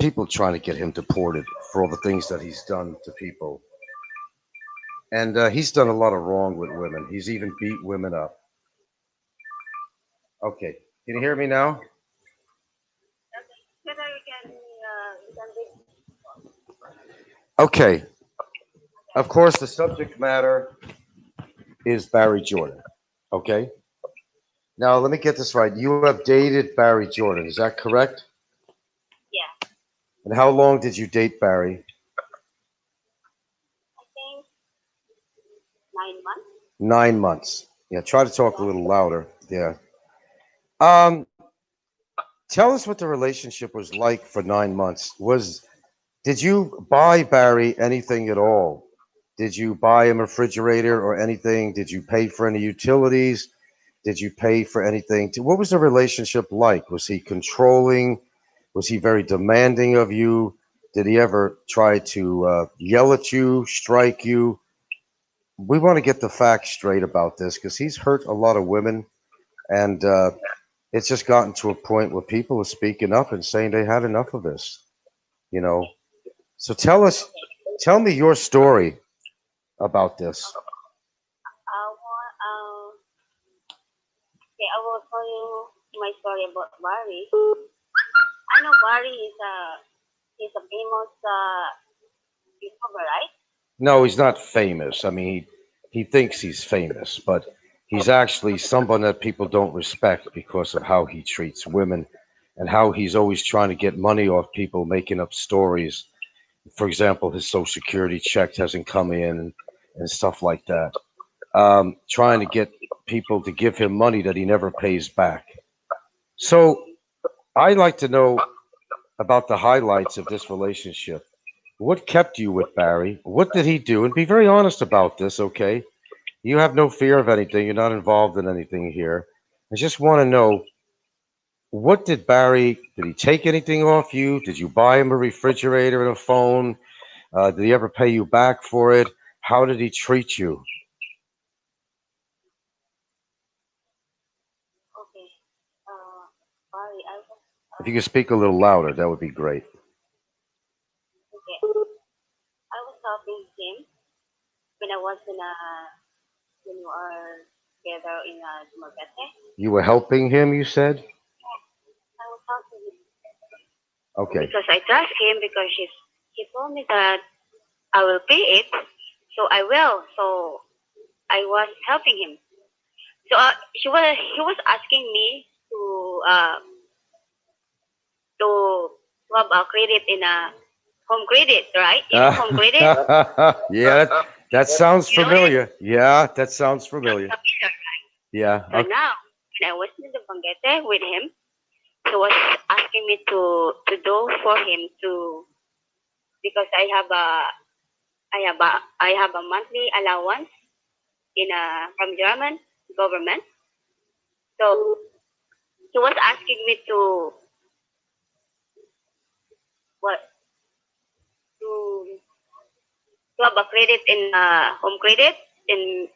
people trying to get him deported for all the things that he's done to people. And he's done a lot of wrong with women. He's even beat women up. Okay, can you hear me now? Okay, of course, the subject matter is Barry Jordan. Okay, now let me get this right. You have dated Barry Jordan, is that correct? Yeah, And how long did you date Barry? I think 9 months. 9 months. Yeah, try to talk a Yeah. little louder. Yeah. Um, Tell us what the relationship was like for 9 months. Did you buy Barry anything at all? Did you buy him a refrigerator or anything? Did you pay for any utilities? Did you pay for anything? What was the relationship like? Was he controlling? Was he very demanding of you? Did he ever try to yell at you, strike you? We want to get the facts straight about this because he's hurt a lot of women, and it's just gotten to a point where people are speaking up and saying they had enough of this. You know, so Okay. tell me your story about this. Okay, I will tell you my story about Barry. I know Barry is a famous YouTuber, right? No, he's not famous. I mean, he thinks he's famous, but he's actually someone that people don't respect because of how he treats women and how he's always trying to get money off people making up stories. For example, his social security check hasn't come in and stuff like that. Trying to get people to give him money that he never pays back. So I'd like to know about the highlights of this relationship. What kept you with Barry? What did he do? And be very honest about this, okay? You have no fear of anything. You're not involved in anything here. I just want to know what did Barry, did he take anything off you? Did you buy him a refrigerator and a phone? Did he ever pay you back for it? How did he treat you? Okay. Uh, Barry, If you could speak a little louder, that would be great. okay. I was helping him when I was when we are together in Dumaguete. You were helping him, you said? I was helping him Okay. because I trust him because he told me that I will pay it, so I will. So I was helping him. So he was asking me to have a credit in a home credit, right? You know home credit, Yeah, that sounds you know it. familiar. Yeah, that sounds That's familiar. familiar. Yeah. So Okay. now when I was in the Banguete with him, he was asking me to do for him to because I have a monthly allowance in from German government. So he was asking me what to to have a credit in home credit in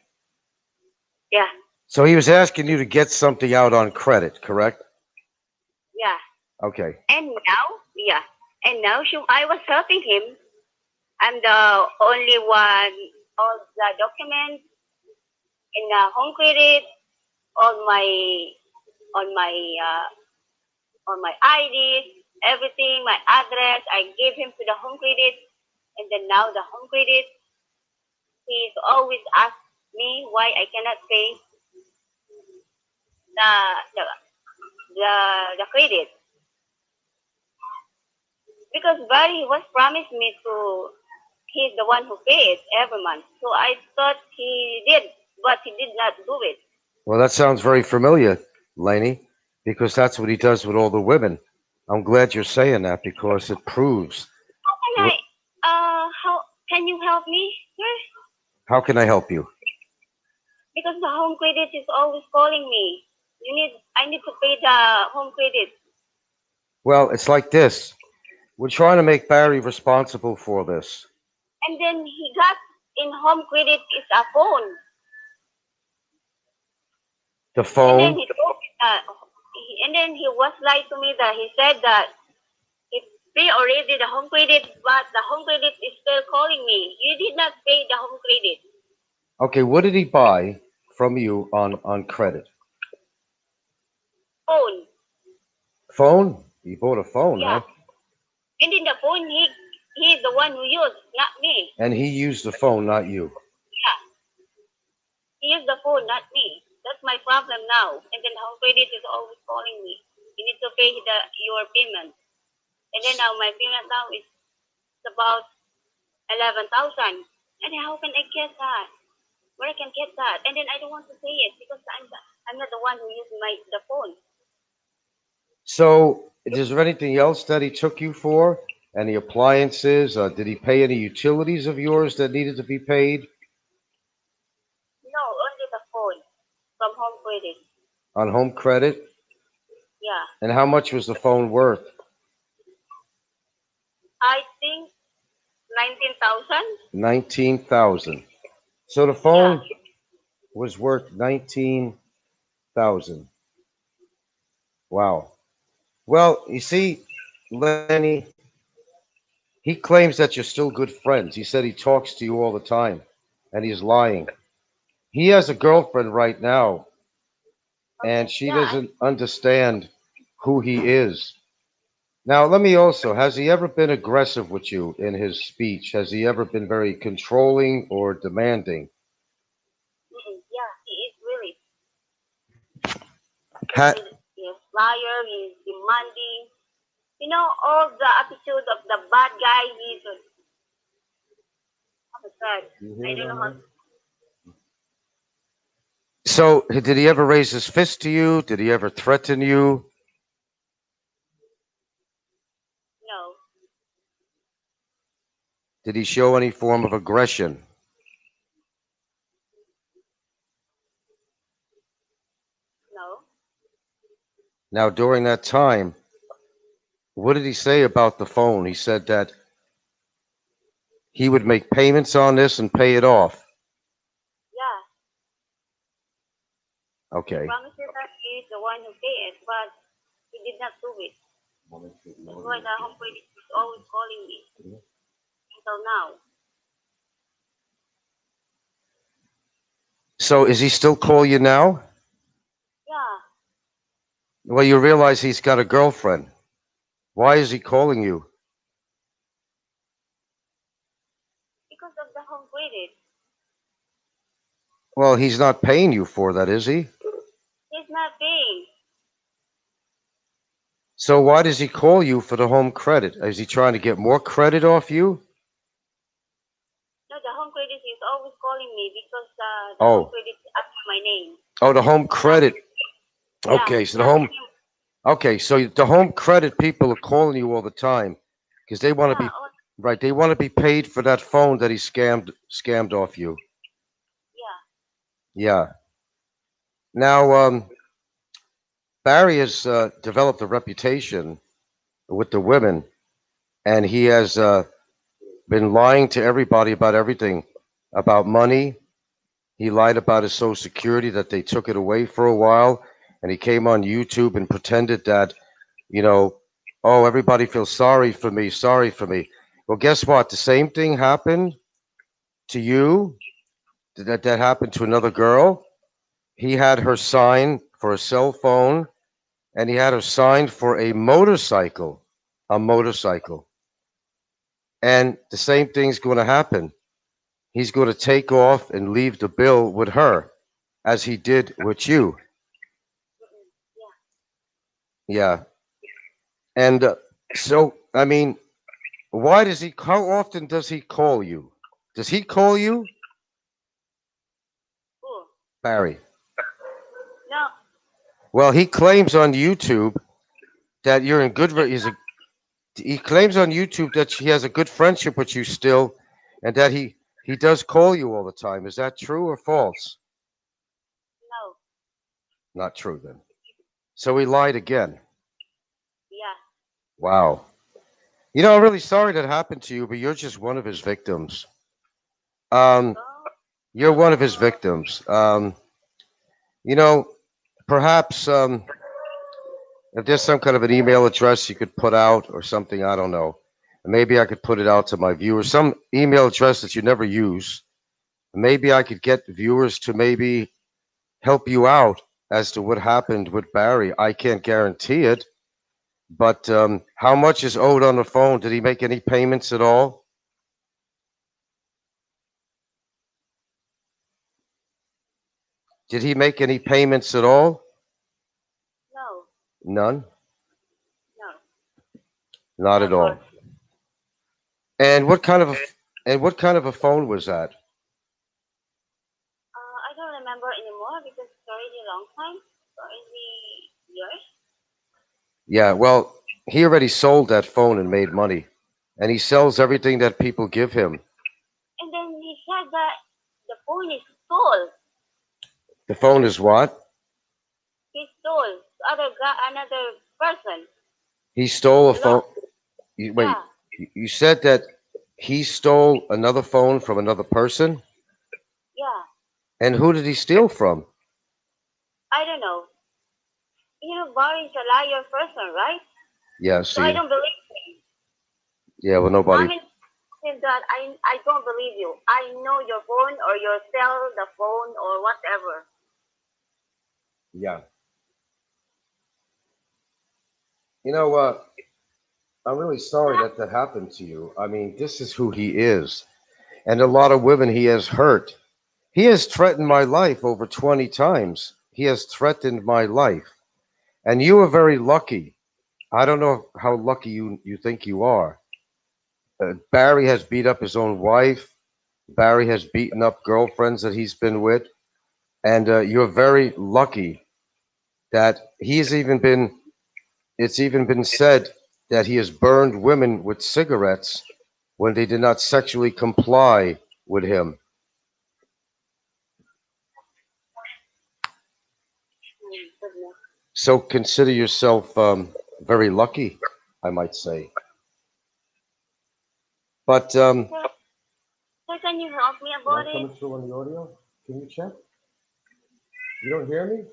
yeah, So he was asking you to get something out on credit, correct? yeah. Okay. And now, yeah. And now I was helping him. I'm the only one, all the documents in the home credit, all on my on my IDs, everything, my address. I gave him to the home credit, and then now the home credit. He's always asked me why I cannot pay the the the credit because Barry was promised me to. He's the one who pays every month, so I thought he did, but he did not do it. Well, that sounds very familiar, Laney, because that's what he does with all the women. I'm glad you're saying that because it proves. Can I? How can you help me, sir? How can I help you? Because the home credit is always calling me. I need to pay the home credit. Well, it's like this. We're trying to make Barry responsible for this. And then he got in home credit is a phone. The And then phone. and then he was lied to me that he said that if pay already the home credit, but the home credit is still calling me. You did not pay the home credit. Okay, what did he buy from you on credit? Phone. Phone? He bought a phone, Yeah. huh? And in the phone, he's the one who used, not me. And he used the phone, not you. Yeah. He used the phone, not me. That's my problem now. And then home credit is always calling me. You need to pay your payment. And then now my payment now is about 11,000. And then how can I get that? Where I can get that? And then I don't want to pay it because I'm not the one who used the phone. So, is there anything else that he took you for? Any appliances? Did he pay any utilities of yours that needed to be paid No, only the phone from home credit. on home credit? Yeah. And how much was the phone worth? I think 19,000. 19,000. So the Yeah. phone was worth 19,000. Wow. Well, you see, Lenny, he claims that you're still good friends. He said he talks to you all the time, and he's lying. He has a girlfriend right now, and Okay. she Yeah. doesn't understand who he is. Now, let me also, has he ever been aggressive with you in his speech? Has he ever been very controlling or demanding? Yeah, he is really. Ha- He's liar, he's demanding. You know, all the attitude of the bad guy, he's oh my God. I don't know how to, so, did he ever raise his fist to you? Did he ever threaten you? no, Did he show any form of aggression? no. Now, during that time, what did he say about the phone? He said that he would make payments on this and pay it off. Yeah, he Okay. promises that he is the one who paid it, but he did not do it. That's why the home credit is always calling me until now. So, is he still call you now? Yeah, Well, you realize he's got a girlfriend. Why is he calling you? because of the home credit. Well, he's not paying you for that, is he? He's not paying. So, why does he call you for the home credit? Is he trying to get more credit off you? No, the home credit is always calling me because the home Oh, credit asks my name. oh, the home He's asking, credit. yeah, Okay, he's so the asking home. him. Okay, so the home credit people are calling you all the time because they want to Yeah, be oh, right. They want to be paid for that phone that he scammed off you. yeah. Yeah. Now, Barry has developed a reputation with the women, and he has been lying to everybody about everything, about money. He lied about his Social Security that they took it away for a while, and he came on YouTube and pretended that, you know, oh, everybody feels sorry for me, sorry for me. Well, guess what? The same thing happened to you. That happened to another girl. He had her sign for a cell phone, and he had her signed for a motorcycle. A motorcycle. And the same thing's going to happen. He's going to take off and leave the bill with her, as he did with you. Yeah. Yeah. And so, I mean, why does he, how often does he call you? Does he call you? Who? Barry. No. Well, he claims on YouTube that you're in good, he claims on YouTube that he has a good friendship with you still, and that he does call you all the time. Is that true or false? No. Not true then. So he lied again. Yeah. Wow. You know, I'm really sorry that happened to you, but you're just one of his victims. Um, Oh. you're one of his victims. You know, perhaps If there's some kind of an email address you could put out or something, I don't know. Maybe I could put it out to my viewers. Some email address that you never use. Maybe I could get viewers to maybe help you out as to what happened with Barry. I can't guarantee it, but how much is owed on the phone? Did he make any payments at all? Did he make any payments at all? No, None? no, Not no, at all. boss. And what kind of a phone was that? I don't remember anymore because it's already a long time, already years. Yeah, well, he already sold that phone and made money. And he sells everything that people give him. And then he said that the phone is stole. The phone is what? He stole other guy, another person. He stole a phone. Lost. Wait, Yeah, you said that he stole another phone from another person? yeah. And who did he steal from? I don't know. Barry is a liar person, right? Yeah, So I see. don't believe him. Yeah, well, How nobody. many times that I don't believe you? I know your phone or your sell the phone or whatever. Yeah. You know what? I'm really sorry that that happened to you. I mean, this is who he is. And a lot of women he has hurt. He has threatened my life over 20 times. He has threatened my life. And you are very lucky. I don't know how lucky you think you are. Barry has beat up his own wife. Barry has beaten up girlfriends that he's been with. And you're very lucky that he's even been, it's even been said that he has burned women with cigarettes when they did not sexually comply with him. Goodness. So consider yourself very lucky, I might say. But Sir, sir, can you help me am I about it? coming through on the audio? Can you check? You don't hear me?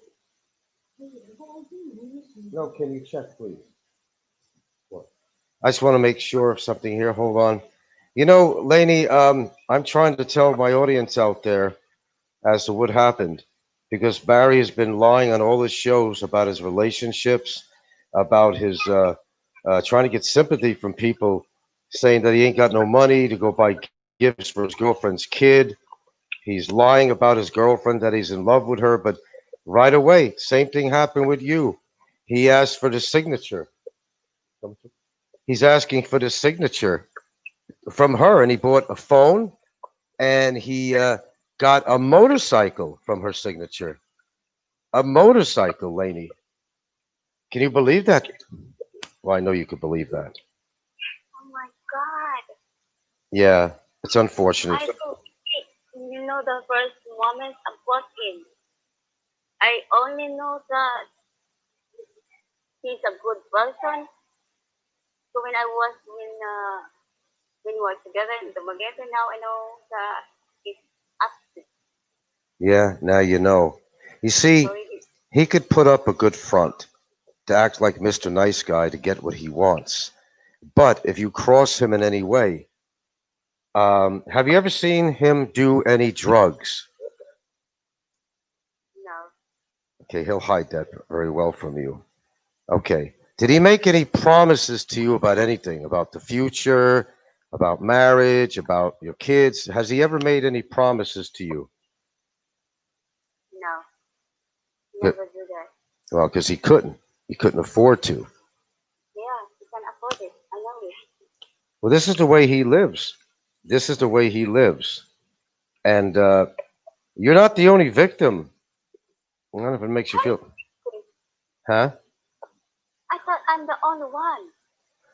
No, can you check, please? What? I just want to make sure of something here. Hold on. You know, Lainey, I'm trying to tell my audience out there as to what happened because Barry has been lying on all his shows about his relationships, about his trying to get sympathy from people, saying that he ain't got no money to go buy gifts for his girlfriend's kid. He's lying about his girlfriend that he's in love with her, but right away, same thing happened with you. He asked for the signature. He's asking for the signature from her, and he bought a phone and he got a motorcycle from her signature. A motorcycle, Laney. Can you believe that? Well, I know you could believe that. Oh my God. Yeah, it's unfortunate. I don't, the first moment about him. I only know that he's a good person. So when we were together in the Magenta, now I know that he's upset. Yeah, now you know. You see, So he, he could put up a good front to act like Mr. Nice Guy to get what he wants. But if you cross him in any way, have you ever seen him do any drugs? no, Okay, he'll hide that very well from you. Okay. Did he make any promises to you about anything, about the future, about marriage, about your kids? Has he ever made any promises to you? no, Good. never do that. Well, because he couldn't. He couldn't afford to. Yeah, he can afford it. I know it. Well, this is the way he lives. This is the way he lives. And you're not the only victim. I don't know if it makes you How feel. is it? Huh? I thought I'm the only one.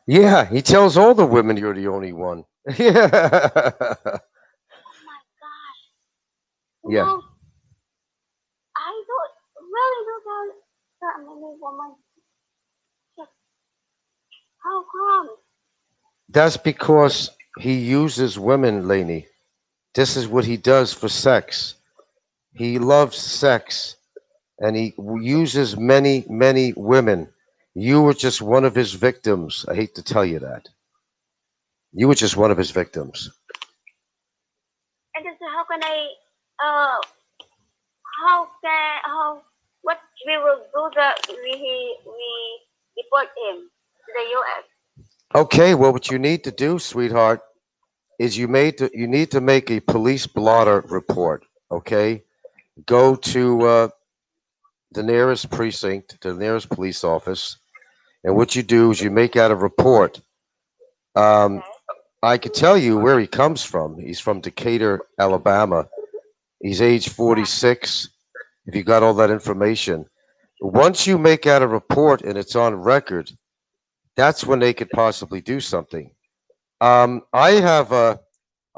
Yeah, he tells all the women you're the only one. Yeah. Oh my gosh. Yeah. I don't really know that many women. Just how come? That's because he uses women, Lainey. This is what he does for sex. He loves sex and he uses many, many women. You were just one of his victims. I hate to tell you that. You were just one of his victims. And then so how can I, uh, how, what we will do that we deport him to the U.S. Okay, well, what you need to do, sweetheart, is you need to make a police blotter report. Okay, go to the nearest precinct, the nearest police office, and what you do is you make out a report. Um, Okay. I could tell you where he comes from. He's from Decatur, Alabama. He's age Yeah. 46. If you got all that information, once you make out a report and it's on record, that's when they could possibly do something. I have a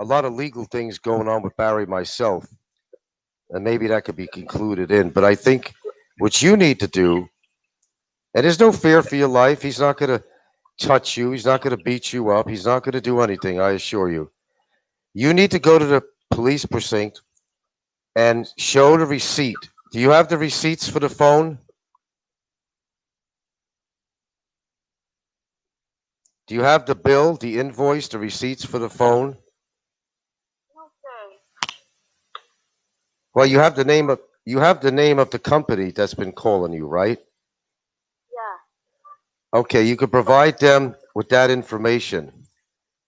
lot of legal things going on with Barry myself, and maybe that could be concluded in. But I think what you need to do, and there's no fear for your life. He's not going to touch you. He's not going to beat you up. He's not going to do anything. I assure you. You need to go to the police precinct and show the receipt. Do you have the receipts for the phone? Do you have the bill, the invoice, the receipts for the phone? Okay. Well, you have the name of the company that's been calling you, right? Yeah. Okay, you could provide them with that information,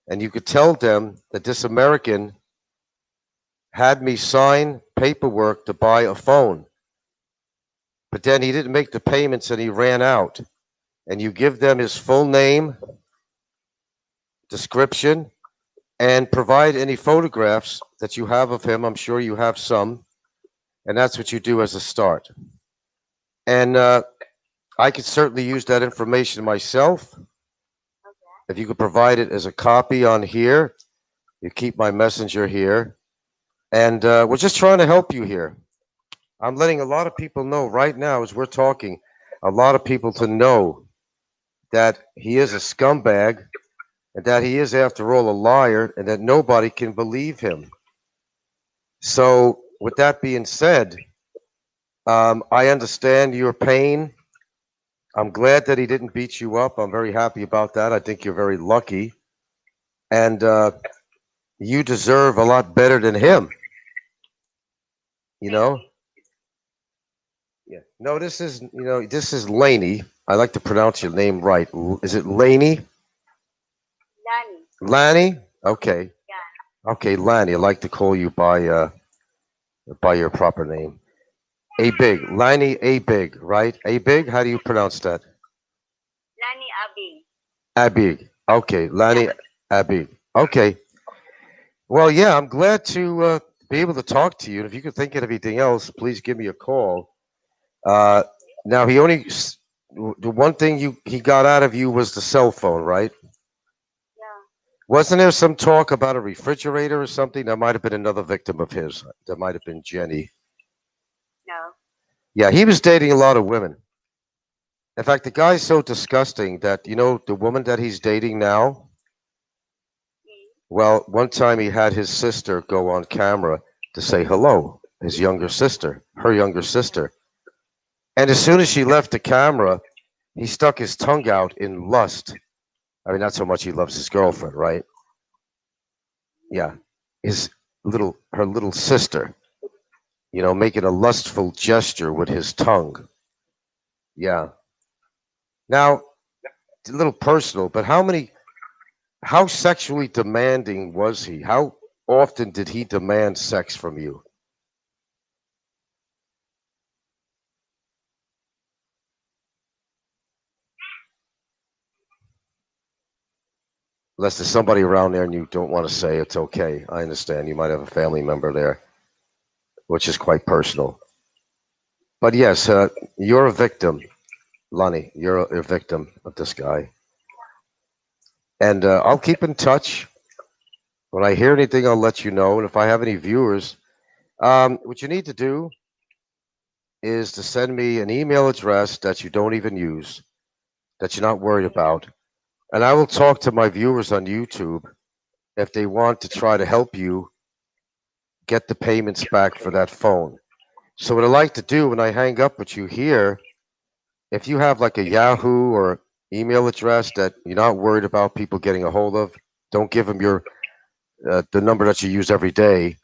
and you could tell them that this American had me sign paperwork to buy a phone, but then he didn't make the payments and he ran out. And you give them his full name, description, and provide any photographs that you have of him. I'm sure you have some, and that's what you do as a start. And I could certainly use that information myself. Okay. If you could provide it as a copy on here, you keep my messenger here. And we're just trying to help you here. I'm letting a lot of people know right now as we're talking, a lot of people to know that he is a scumbag and that he is, after all, a liar and that nobody can believe him. So, with that being said, I understand your pain. I'm glad that he didn't beat you up. I'm very happy about that. I think you're very lucky. And you deserve a lot better than him, you Thank know? you. Yeah. No, this is Laney. I like to pronounce your name right. Is it Laney? Danny. Lanny? Okay. Yeah. Okay, Lanny. I like to call you by your proper name. A Big. Lanny A Big, right? A Big? How do you pronounce that? Danny Abing. Abig. Okay, Yeah. Lanny Abig. Okay. Well, yeah, I'm glad to be able to talk to you. And if you can think of anything else, please give me a call. Uh, now, the one thing he got out of you was the cell phone, right? Yeah. Wasn't there some talk about a refrigerator or something? That might have been another victim of his. That might have been Jenny. No. Yeah, he was dating a lot of women. In fact, the guy's so disgusting that, the woman that he's dating now, Mm. well, one time he had his sister go on camera to say hello, his younger sister, her younger sister. And as soon as she left the camera, he stuck his tongue out in lust. I mean, not so much he loves his girlfriend, right? Yeah. Her little sister, making a lustful gesture with his tongue. Yeah. Now, a little personal, but how sexually demanding was he? How often did he demand sex from you? Unless there's somebody around there and you don't want to say, it's okay. I understand. You might have a family member there, which is quite personal. But yes, you're a victim, Lonnie. You're a victim of this guy. And I'll keep in touch. When I hear anything, I'll let you know. And if I have any viewers, what you need to do is to send me an email address that you don't even use, that you're not worried about. And I will talk to my viewers on YouTube if they want to try to help you get the payments back for that phone. So what I like to do when I hang up with you here if you have like a Yahoo or email address that you're not worried about people getting a hold of, don't give them your the number that you use every day,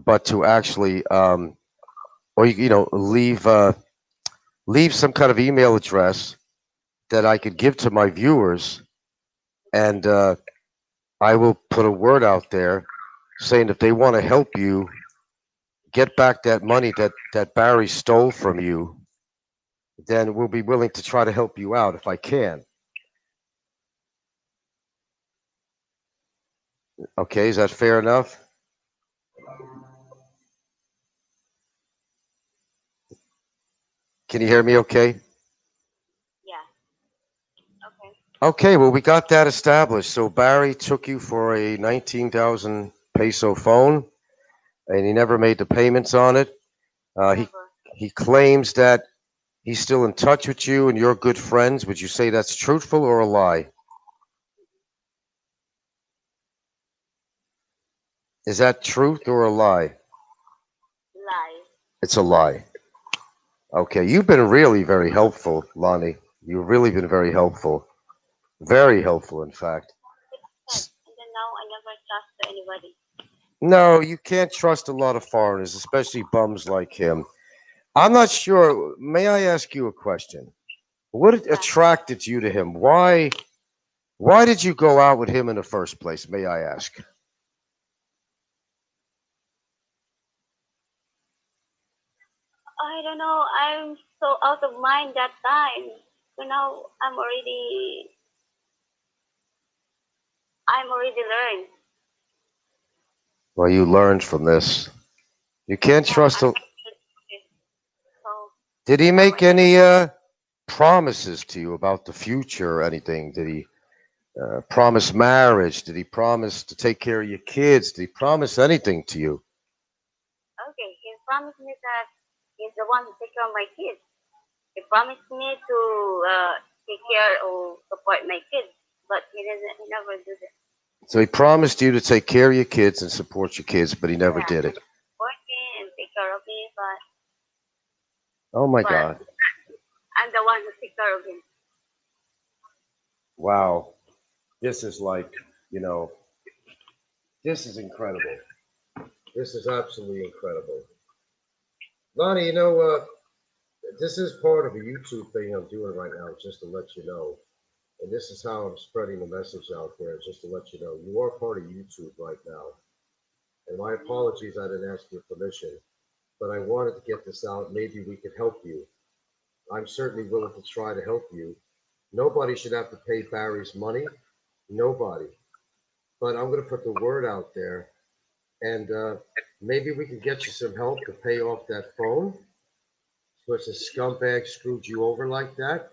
but to actually or you know leave some kind of email address that I could give to my viewers, and I will put a word out there saying if they want to help you get back that money that Barry stole from you, then we'll be willing to try to help you out if I can. Okay, is that fair enough? Can you hear me okay? Yeah. Okay. Okay, well, we got that established. So Barry took you for a 19,000 peso phone, and he never made the payments on it. Uh, he Never. he claims that he's still in touch with you and you're good friends. Would you say that's truthful or a lie? Is that truth or a lie? Lie. It's a lie. Okay, you've been really very helpful, Lonnie. You've really been very helpful. Very helpful, in fact. Said. And then now I never trust to anybody. No, you can't trust a lot of foreigners, especially bums like him. I'm not sure. May I ask you a question? What Yeah. attracted you to him? Why did you go out with him in the first place? May I ask? I don't know. I'm so out of mind that time. So now I'm already learned. Well, you learned from this. You can't Yeah, trust I'm a. okay. So Did he now make I know. any promises to you about the future or anything? Did he promise marriage? Did he promise to take care of your kids? Did he promise anything to you? Okay, he promised me that he's the one who take care of my kids. He promised me to take care or support my kids, but he doesn't. He never do that. So he promised you to take care of your kids and support your kids, but he never Yeah, did it. support me and take care of me, Oh my but God. I'm the one who take care of him. Wow. This is like, you know, this is incredible. This is absolutely incredible. Lonnie, this is part of a YouTube thing I'm doing right now, just to let you know. And this is how I'm spreading the message out there, just to let you know. You are part of YouTube right now. And my apologies, I didn't ask your permission, but I wanted to get this out. Maybe we could help you. I'm certainly willing to try to help you. Nobody should have to pay Barry's money. Nobody. But I'm going to put the word out there, and maybe we can get you some help to pay off that phone. Because a scumbag screwed you over like that.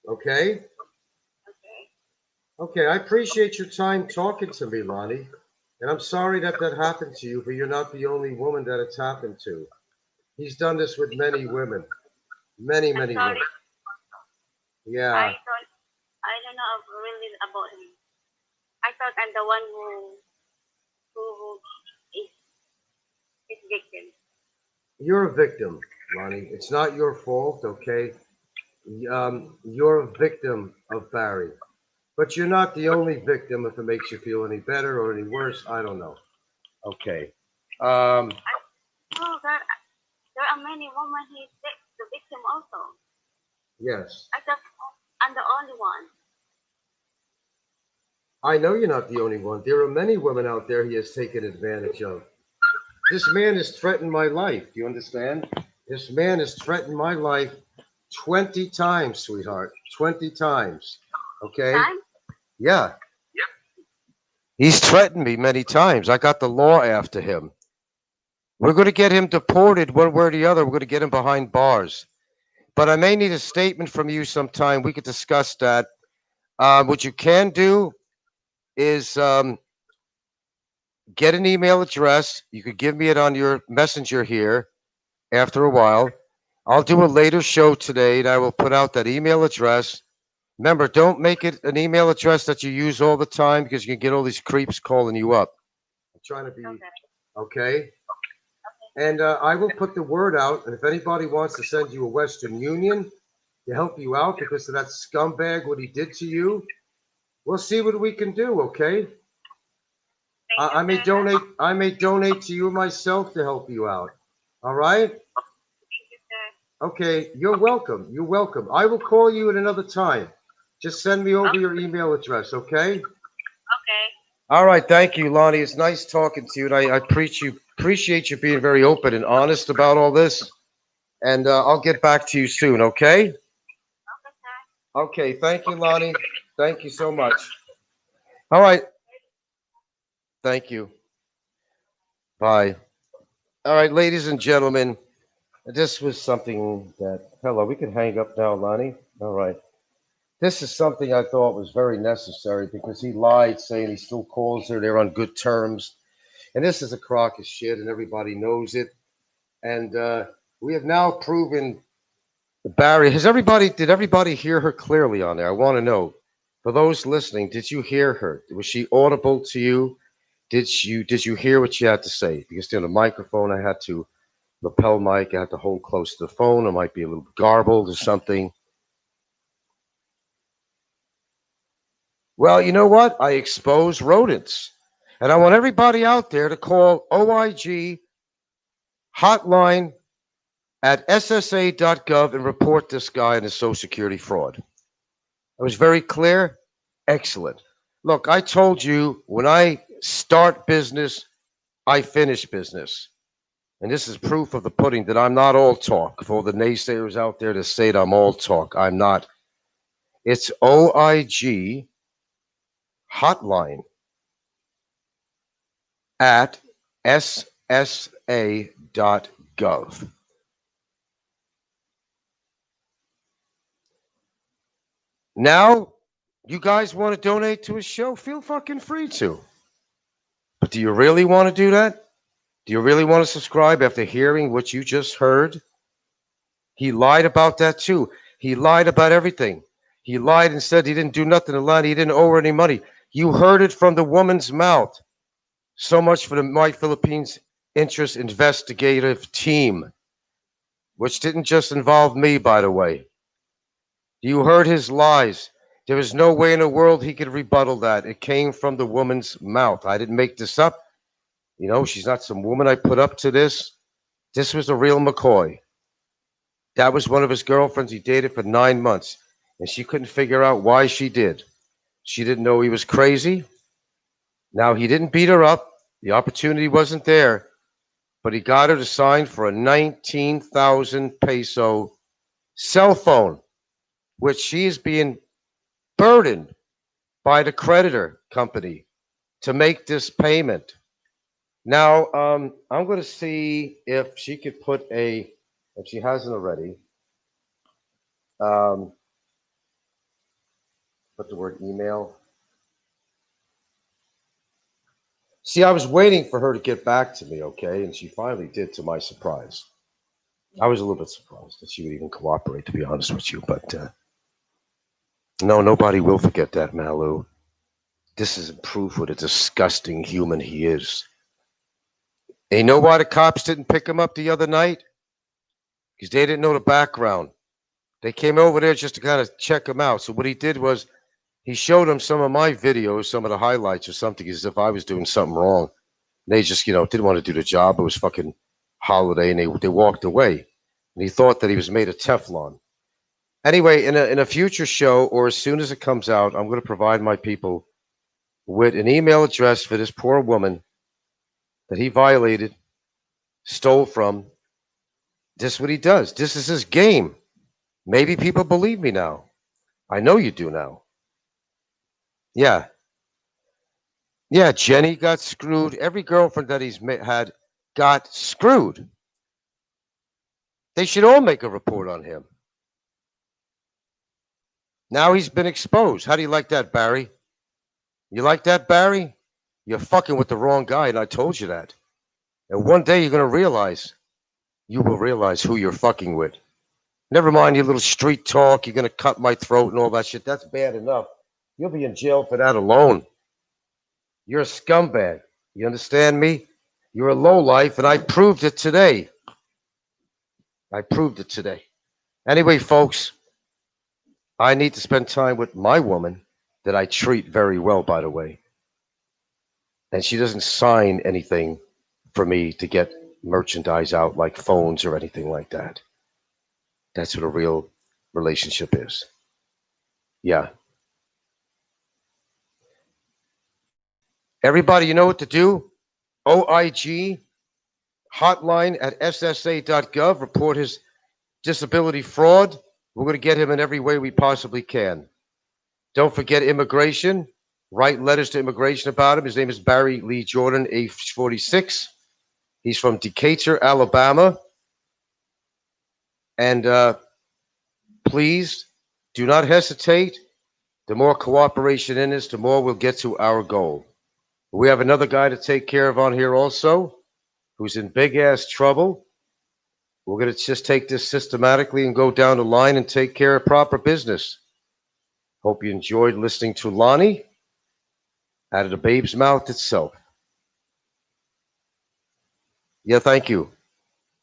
Okay? Okay. Okay, I appreciate your time talking to me, Lonnie. And I'm sorry that that happened to you, but you're not the only woman that it's happened to. He's done this with many women. Many, I'm many sorry. women. I Yeah. don't. I don't know really about him. I thought I'm the one who is his victim. You're a victim, Lonnie. It's not your fault, okay? You're a victim of Barry. But you're not the only victim if it makes you feel any better or any worse. I don't know. Okay. Um, I know there are many women who is the victim also. yes. I thought I'm the only one. I know you're not the only one. There are many women out there he has taken advantage of. This man has threatened my life. Do you understand? This man has threatened my life 20 times, sweetheart. 20 times. Okay? Time? Yeah. He's threatened me many times. I got the law after him. We're going to get him deported one way or the other. We're going to get him behind bars. But I may need a statement from you sometime. We could discuss that. What you can do is get an email address. You could give me it on your messenger here after a while. I'll do a later show today and I will put out that email address. Remember, don't make it an email address that you use all the time because you can get all these creeps calling you up. I'm trying to be Okay. okay. And I will put the word out. And if anybody wants to send you a Western Union, to help you out because of that scumbag, what he did to you. We'll see what we can do, okay? I may donate. I may donate to you myself to help you out. All right. Okay. You're welcome. You're welcome. I will call you at another time. Just send me over your email address, okay? Okay. All right. Thank you, Lonnie. It's nice talking to you, and I appreciate you being very open and honest about all this. And I'll get back to you soon, okay? Okay, sir. Okay. Thank you, Lonnie. Thank you so much. All right. Thank you. Bye. All right, ladies and gentlemen, this was something that, hello, we can hang up now, Lonnie. All right. This is something I thought was very necessary because he lied saying he still calls her. They're on good terms. And this is a crock of shit, and everybody knows it. And we have now proven Barry. Did everybody hear her clearly on there? I want to know. For those listening, did you hear her? Was she audible to you? Did you hear what she had to say? Because on the microphone, I had to lapel mic. I had to hold close to the phone. It might be a little garbled or something. Well, you know what? I expose rodents. And I want everybody out there to call OIG hotline at ssa.gov and report this guy and his Social Security fraud. I was very clear. Excellent. Look, I told you when I start business, I finish business. And this is proof of the pudding that I'm not all talk. For all the naysayers out there to say that I'm all talk, I'm not. It's OIG hotline at ssa.gov. Now, you guys want to donate to his show? Feel fucking free to. But do you really want to do that? Do you really want to subscribe after hearing what you just heard? He lied about that too. He lied about everything. He lied and said he didn't do nothing to Lonnie. He didn't owe her any money. You heard it from the woman's mouth. So much for the My Philippines Interest Investigative Team, which didn't just involve me, by the way. You heard his lies. There is no way in the world he could rebuttal that. It came from the woman's mouth. I didn't make this up. You know, she's not some woman I put up to this. This was a real McCoy. That was one of his girlfriends he dated for 9 months, and she couldn't figure out why she did. She didn't know he was crazy. Now, he didn't beat her up. The opportunity wasn't there, but he got her to sign for a 19,000 peso cell phone, which she is being burdened by the creditor company to make this payment. Now, I'm going to see if she could put if she hasn't already, put the word email. See, I was waiting for her to get back to me, okay? And she finally did, to my surprise. I was a little bit surprised that she would even cooperate, to be honest with you. But no, nobody will forget that, Malu. This is proof what a disgusting human he is. And you know why the cops didn't pick him up the other night? Because they didn't know the background. They came over there just to kind of check him out. So what he did was he showed them some of my videos, some of the highlights or something, as if I was doing something wrong. They just, didn't want to do the job. It was fucking holiday, and they walked away. And he thought that he was made of Teflon. Anyway, in a future show, or as soon as it comes out, I'm going to provide my people with an email address for this poor woman that he violated, stole from. This is what he does. This is his game. Maybe people believe me now. I know you do now. Yeah. Yeah, Jenny got screwed. Every girlfriend that he's had got screwed. They should all make a report on him. Now he's been exposed. How do you like that, Barry? You like that, Barry? You're fucking with the wrong guy, and I told you that. And one day you're going to realize, you will realize who you're fucking with. Never mind your little street talk, you're going to cut my throat and all that shit. That's bad enough. You'll be in jail for that alone. You're a scumbag. You understand me? You're a lowlife, and I proved it today. I proved it today. Anyway, folks, I need to spend time with my woman that I treat very well, by the way. And she doesn't sign anything for me to get merchandise out like phones or anything like that. That's what a real relationship is. Yeah. Everybody, you know what to do? OIG hotline at ssa.gov. Report his disability fraud. We're going to get him in every way we possibly can. Don't forget immigration. Write letters to immigration about him. His name is Barry Lee Jordan, age 46. He's from Decatur, Alabama. And please do not hesitate. The more cooperation in this, the more we'll get to our goal. We have another guy to take care of on here also, who's in big ass trouble. We're going to just take this systematically and go down the line and take care of proper business. Hope you enjoyed listening to Lonnie out of the babe's mouth itself. Yeah, thank you.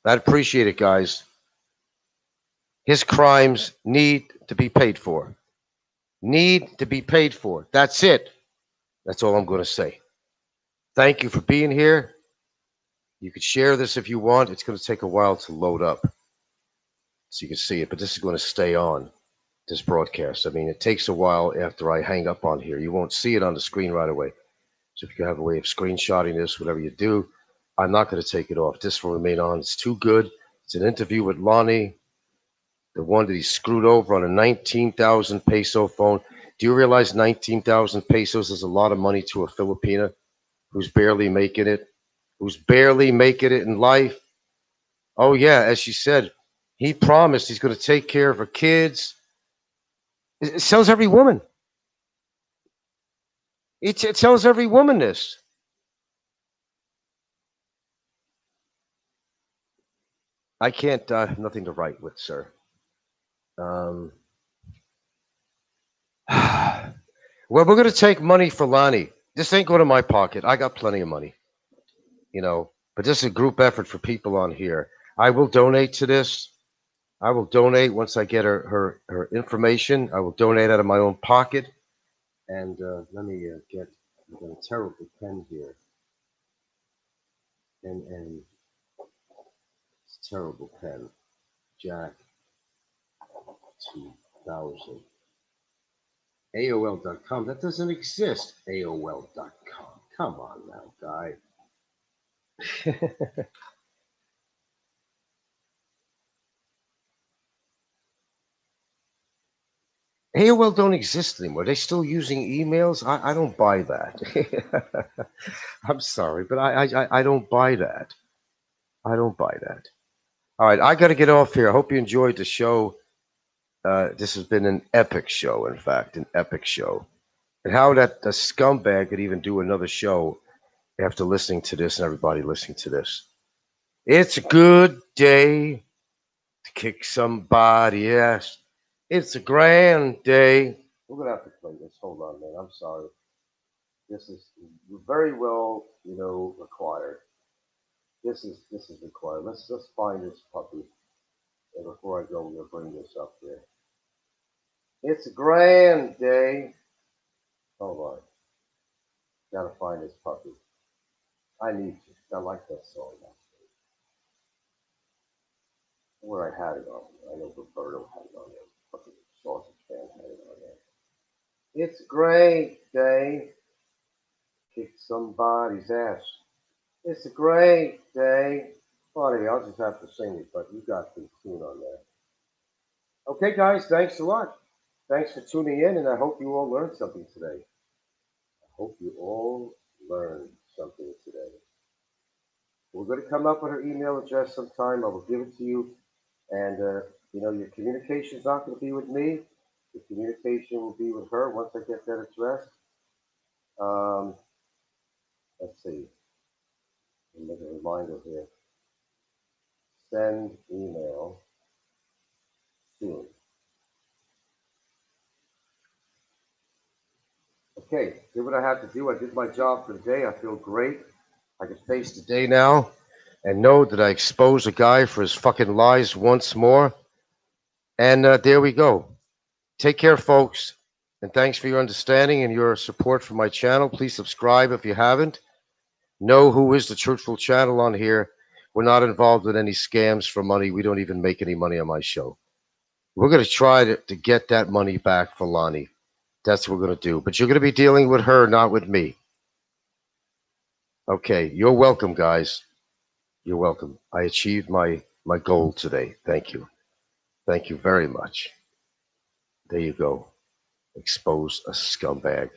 I appreciate it, guys. His crimes need to be paid for. Need to be paid for. That's it. That's all I'm going to say. Thank you for being here. You could share this if you want. It's going to take a while to load up so you can see it, but this is going to stay on, this broadcast. I mean, it takes a while after I hang up on here. You won't see it on the screen right away. So if you have a way of screenshotting this, whatever you do, I'm not going to take it off. This will remain on. It's too good. It's an interview with Lonnie, the one that he screwed over on a 19,000 peso phone. Do you realize 19,000 pesos is a lot of money to a Filipina who's barely making it? Who's barely making it in life? Oh, yeah, as she said, he promised he's going to take care of her kids. It tells every woman. It tells every woman this. I can't, nothing to write with, sir. Well, we're going to take money for Lonnie. This ain't going to my pocket. I got plenty of money, you know, but this is a group effort for people on here. I will donate to this. I will donate once I get her information. I will donate out of my own pocket. And let me get a terrible pen here. And it's a terrible pen. Jack 2000. AOL.com. That doesn't exist. AOL.com. Come on now, guy. AOL don't exist anymore. They're still using emails. I don't buy that. I'm sorry, but I don't buy that. I don't buy that. All right, I got to get off here. I hope you enjoyed the show. This has been an epic show, in fact, an epic show. And how that the scumbag could even do another show after listening to this and everybody listening to this. It's a good day to kick somebody's ass. It's a grand day. We're going to have to play this. Hold on, man. I'm sorry. This is very well, required. This is required. Let's find this puppy. And before I go, we're going to bring this up here. It's a grand day. Hold on. Gotta find this puppy. I need to. I like that song. Where I had it on. I know Roberto had it on there. Fucking sausage fan had it on there. It's a great day. Kick somebody's ass. It's a great day. Well, anyway, I'll just have to sing it, but you got the tune on there. Okay, guys, thanks a lot. Thanks for tuning in, and I hope you all learned something today. I hope you all learned something today. We're going to come up with her email address sometime. I will give it to you. And, your communication is not going to be with me. The communication will be with her once I get that address. Let's see. I'll make a reminder here. Send email soon. Okay, did what I had to do. I did my job for the day. I feel great. I can face the day now and know that I exposed a guy for his fucking lies once more. And there we go. Take care, folks. And thanks for your understanding and your support for my channel. Please subscribe if you haven't. Know who is the Truthful Channel on here. We're not involved with any scams for money. We don't even make any money on my show. We're going to try to get that money back for Lonnie. That's what we're going to do. But you're going to be dealing with her, not with me. Okay, you're welcome, guys. You're welcome. I achieved my goal today. Thank you. Thank you very much. There you go. Expose a scumbag.